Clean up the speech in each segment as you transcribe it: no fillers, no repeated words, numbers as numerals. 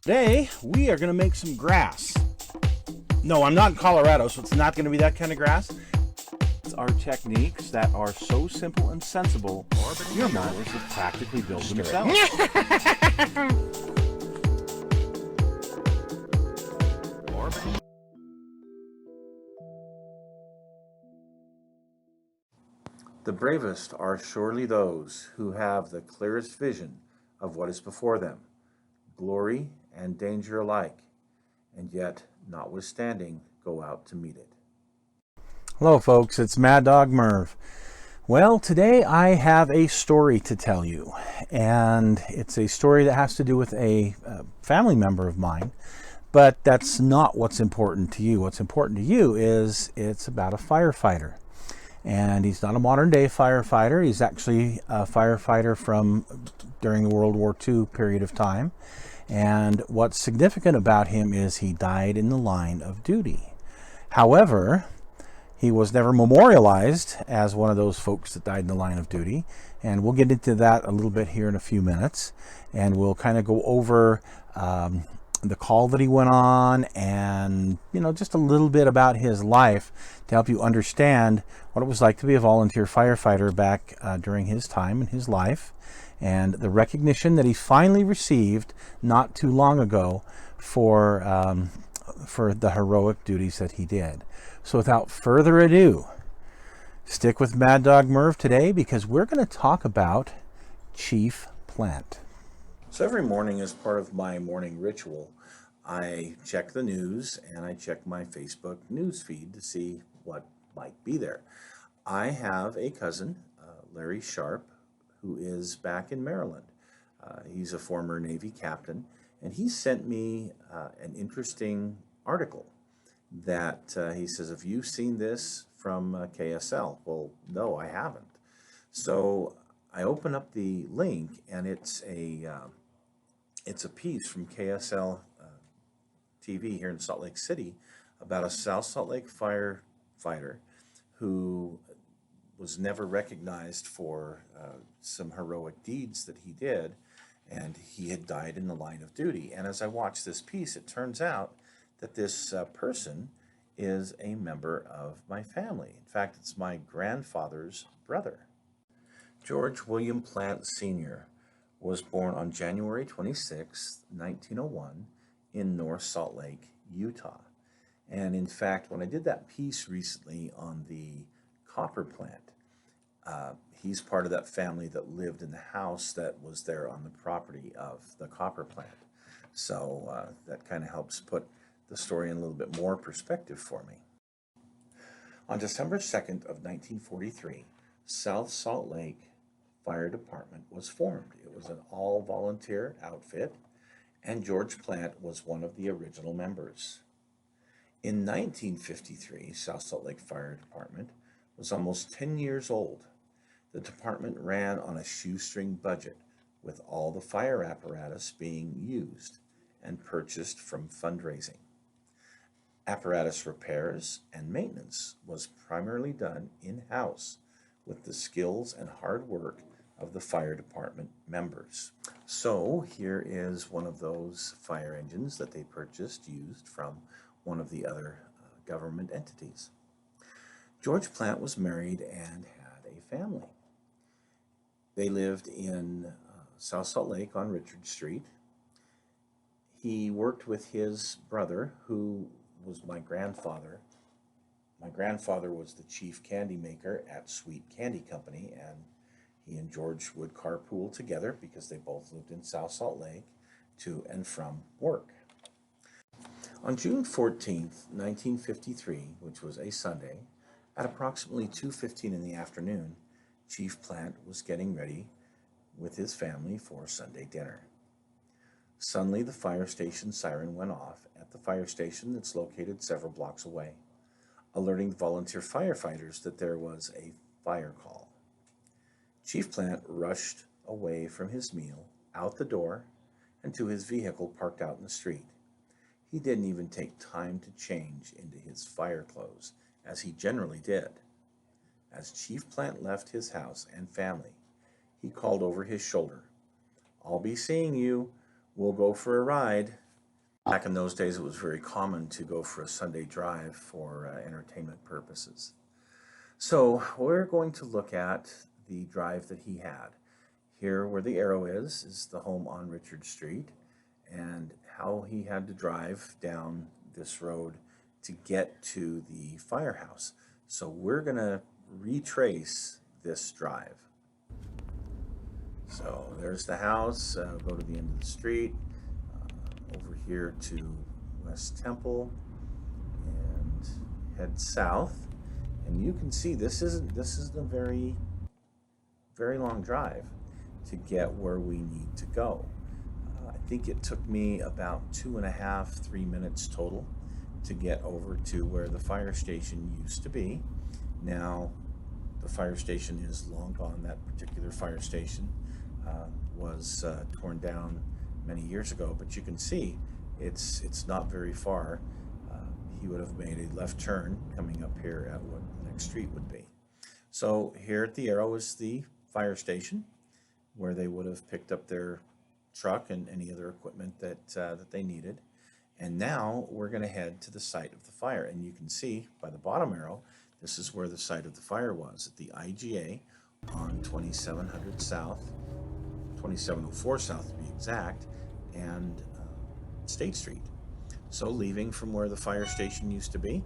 Today, we are going to make some grass. No, I'm not in Colorado, so it's not going to be that kind of grass. It's our techniques that are so simple and sensible, your mowers have practically built themselves. The bravest are surely those who have the clearest vision of what is before them, glory and danger alike, and yet, notwithstanding, go out to meet it. Hello, folks. It's Mad Dog Merv. Well, today I have a story to tell you, and it's a story that has to do with a family member of mine, but that's not what's important to you. What's important to you is it's about a firefighter. And he's not a modern day firefighter. He's actually a firefighter from during the World War II period of time. And what's significant about him is he died in the line of duty. However, he was never memorialized as one of those folks that died in the line of duty. And we'll get into that a little bit here in a few minutes. And we'll kind of go over the call that he went on and, just a little bit about his life to help you understand what it was like to be a volunteer firefighter back during his time in his life, and the recognition that he finally received not too long ago for the heroic duties that he did. So without further ado, stick with Mad Dog Merv today, because we're going to talk about Chief Plant. So every morning, as part of my morning ritual, I check the news and I check my Facebook news feed to see what might be there. I have a cousin, Larry Sharp, who is back in Maryland. He's a former Navy captain, and he sent me an interesting article that he says, "Have you seen this from KSL?" Well, no, I haven't. So I open up the link, and it's a piece from KSL TV here in Salt Lake City about a South Salt Lake firefighter who was never recognized for some heroic deeds that he did, and he had died in the line of duty. And as I watch this piece, it turns out that this person is a member of my family. In fact, it's my grandfather's brother. George William Plant Sr. was born on January 26, 1901, in North Salt Lake, Utah. And in fact, when I did that piece recently on the copper plant, he's part of that family that lived in the house that was there on the property of the copper plant. So that kind of helps put the story in a little bit more perspective for me. On December 2nd of 1943, South Salt Lake Fire Department was formed. It was an all-volunteer outfit, and George Plant was one of the original members. In 1953, South Salt Lake Fire Department was almost 10 years old. The department ran on a shoestring budget, with all the fire apparatus being used and purchased from fundraising. Apparatus repairs and maintenance was primarily done in-house with the skills and hard work of the fire department members. So here is one of those fire engines that they purchased, used from one of the other government entities. George Plant was married and had a family. They lived in South Salt Lake on Richard Street. He worked with his brother, who was my grandfather. My grandfather was the chief candy maker at Sweet Candy Company, and he and George would carpool together because they both lived in South Salt Lake to and from work. On June 14th, 1953, which was a Sunday, at approximately 2:15 in the afternoon, Chief Plant was getting ready with his family for Sunday dinner. Suddenly, the fire station siren went off at the fire station that's located several blocks away, alerting volunteer firefighters that there was a fire call. Chief Plant rushed away from his meal, out the door, and to his vehicle parked out in the street. He didn't even take time to change into his fire clothes, as he generally did. As Chief Plant left his house and family, he called over his shoulder, "I'll be seeing you. We'll go for a ride." Back in those days, it was very common to go for a Sunday drive for entertainment purposes. So we're going to look at the drive that he had. Here where the arrow is the home on Richard Street, and how he had to drive down this road to get to the firehouse. So we're going to retrace this drive. So there's the house, go to the end of the street, over here to West Temple, and head south. And you can see this isn't a very long drive to get where we need to go. I think it took me about 2.5–3 minutes total to get over to where the fire station used to be. Now the fire station is long gone. That particular fire station was torn down many years ago, but you can see it's not very far. He would have made a left turn coming up here at what the next street would be. So here at the arrow is the fire station, where they would have picked up their truck and any other equipment that they needed. And now we're going to head to the site of the fire. And you can see by the bottom arrow, this is where the site of the fire was, at the IGA on 2700 South, 2704 South to be exact, and State Street. So leaving from where the fire station used to be,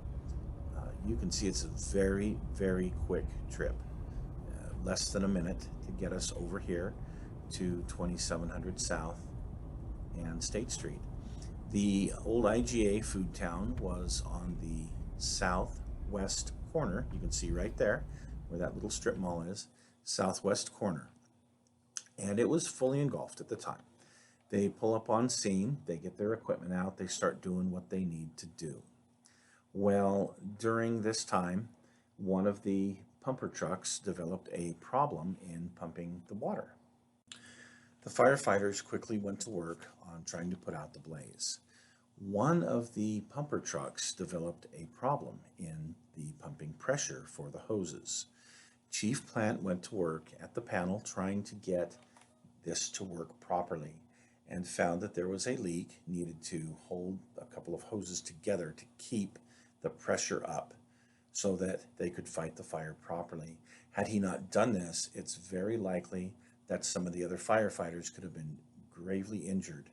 you can see it's a very, very quick trip. Less than a minute to get us over here to 2700 South and State Street. The old IGA Food Town was on the southwest corner. You can see right there where that little strip mall is, southwest corner. And it was fully engulfed at the time. They pull up on scene, they get their equipment out, they start doing what they need to do. Well, during this time, one of the pumper trucks developed a problem in pumping the water. The firefighters quickly went to work on trying to put out the blaze. One of the pumper trucks developed a problem in the pumping pressure for the hoses. Chief Plant went to work at the panel trying to get this to work properly, and found that there was a leak, needed to hold a couple of hoses together to keep the pressure up so that they could fight the fire properly. Had he not done this, it's very likely that some of the other firefighters could have been gravely injured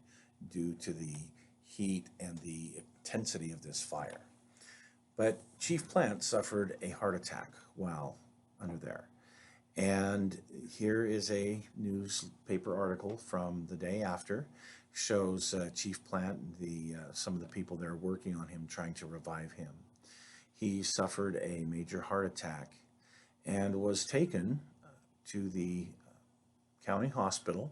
due to the heat and the intensity of this fire. But Chief Plant suffered a heart attack while under there. And here is a newspaper article from the day after, shows Chief Plant, some of the people there working on him, trying to revive him. He suffered a major heart attack and was taken to the county hospital.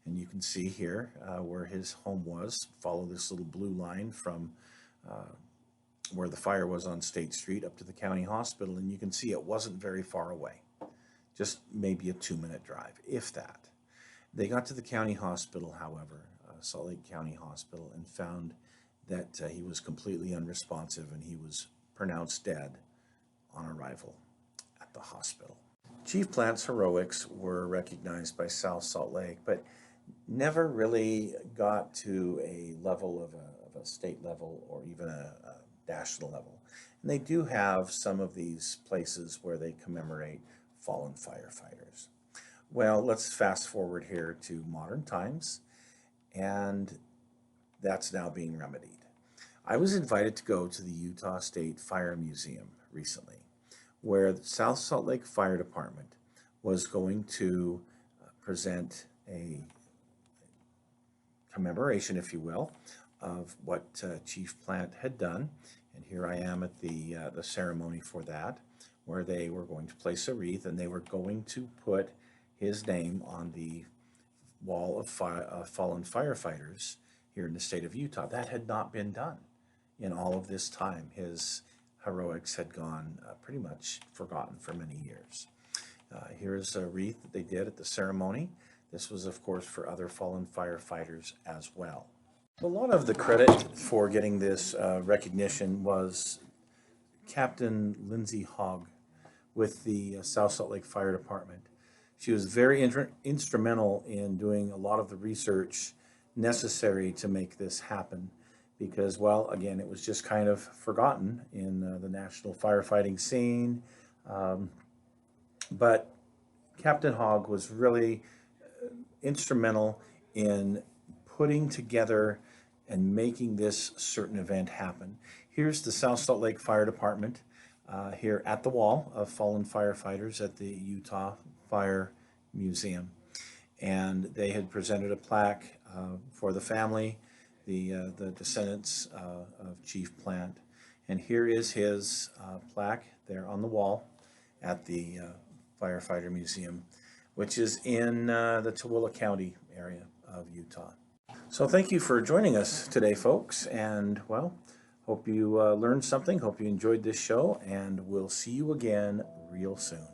And you can see here where his home was. Follow this little blue line from where the fire was on State Street up to the county hospital, and you can see it wasn't very far away. Just maybe a 2-minute drive, if that. They got to the county hospital, however, Salt Lake County Hospital, and found that he was completely unresponsive and he was pronounced dead on arrival at the hospital. Chief Plant's heroics were recognized by South Salt Lake, but never really got to a level of a state level or even a national level. And they do have some of these places where they commemorate fallen firefighters. Well, let's fast forward here to modern times, and that's now being remedied. I was invited to go to the Utah State Fire Museum recently, where the South Salt Lake Fire Department was going to present a commemoration, if you will, of what Chief Plant had done. And here I am at the ceremony for that, where they were going to place a wreath and they were going to put his name on the wall of fallen firefighters here in the state of Utah. That had not been done in all of this time. His heroics had gone pretty much forgotten for many years. Here's a wreath that they did at the ceremony. This was, of course, for other fallen firefighters as well. A lot of the credit for getting this recognition was Captain Lindsay Hogg with the South Salt Lake Fire Department. She was very instrumental in doing a lot of the research necessary to make this happen. because, well, again, it was just kind of forgotten in the national firefighting scene. Um, but Captain Hogg was really instrumental in putting together and making this certain event happen. Here's the South Salt Lake Fire Department here at the wall of fallen firefighters at the Utah Fire Museum. And they had presented a plaque for the family, the descendants of Chief Plant. And here is his plaque there on the wall at the Firefighter Museum, which is in the Tooele County area of Utah. So thank you for joining us today, folks. And, well, hope you learned something. Hope you enjoyed this show. And we'll see you again real soon.